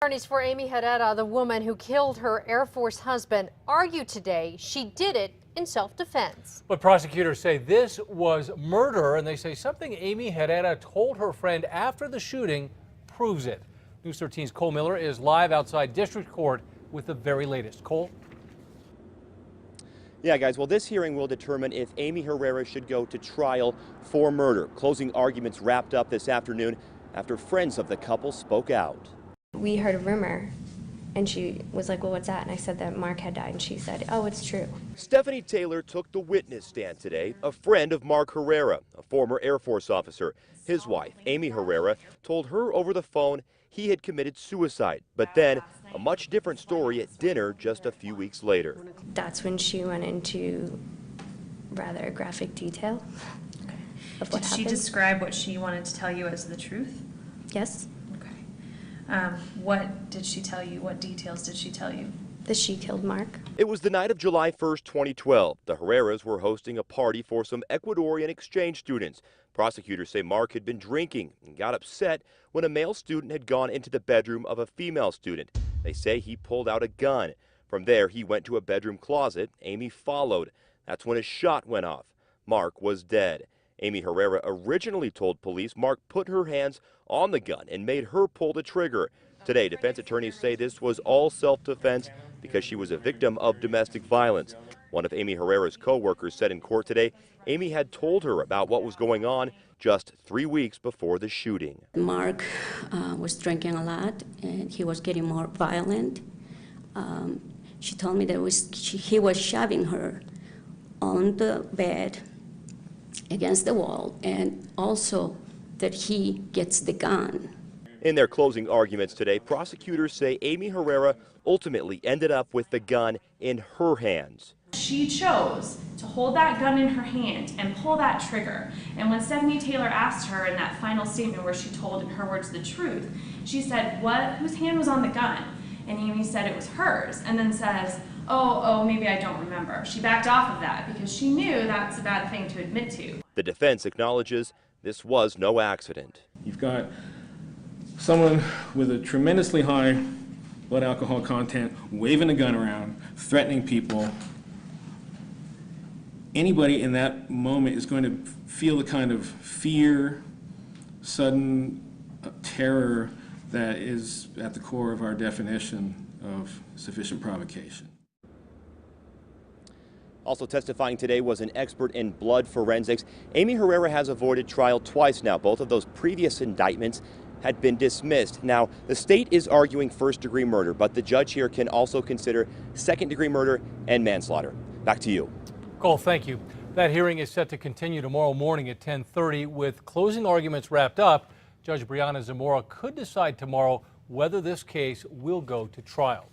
Attorneys for Amy Herrera, the woman who killed her Air Force husband, argued today she did it in self-defense. But prosecutors say this was murder, and they say something Amy Herrera told her friend after the shooting proves it. News 13's Cole Miller is live outside District Court with the very latest. Cole? Yeah, guys, well, this hearing will determine if Amy Herrera should go to trial for murder. Closing arguments wrapped up this afternoon after friends of the couple spoke out. We heard a rumor, and she was like, well, what's that? And I said that Mark had died, and she said, oh, it's true. Stephanie Taylor took the witness stand today, a friend of Mark Herrera, a former Air Force officer. His wife, Amy Herrera, told her over the phone he had committed suicide, but then a much different story at dinner just a few weeks later. That's when she went into rather graphic detail of what happened. Did she describe what she wanted to tell you as the truth? Yes. What did she tell you? What details did she tell you? That she killed Mark. It was the night of July 1st, 2012. The Herreras were hosting a party for some Ecuadorian exchange students. Prosecutors say Mark had been drinking and got upset when a male student had gone into the bedroom of a female student. They say he pulled out a gun. From there, he went to a bedroom closet. Amy followed. That's when a shot went off. Mark was dead. Amy Herrera originally told police Mark put her hands on the gun and made her pull the trigger. Today, defense attorneys say this was all self-defense because she was a victim of domestic violence. One of Amy Herrera's co-workers said in court today Amy had told her about what was going on just 3 weeks before the shooting. Mark was drinking a lot and he was getting more violent. She told me that he was shoving her on the bed against the wall, and also that he gets the gun. In their closing arguments today, prosecutors say Amy Herrera ultimately ended up with the gun in her hands. She chose to hold that gun in her hand and pull that trigger. And when Stephanie Taylor asked her in that final statement where she told, in her words, the truth, she said, whose hand was on the gun? And Amy said it was hers, and then says, oh, maybe I don't remember. She backed off of that because she knew that's a bad thing to admit to. The defense acknowledges this was no accident. You've got someone with a tremendously high blood alcohol content waving a gun around, threatening people. Anybody in that moment is going to feel the kind of fear, sudden terror that is at the core of our definition of sufficient provocation. Also testifying today was an expert in blood forensics. Amy Herrera has avoided trial twice now. Both of those previous indictments had been dismissed. Now, the state is arguing first-degree murder, but the judge here can also consider second-degree murder and manslaughter. Back to you. Cole, thank you. That hearing is set to continue tomorrow morning at 10:30. With closing arguments wrapped up, Judge Brianna Zamora could decide tomorrow whether this case will go to trial.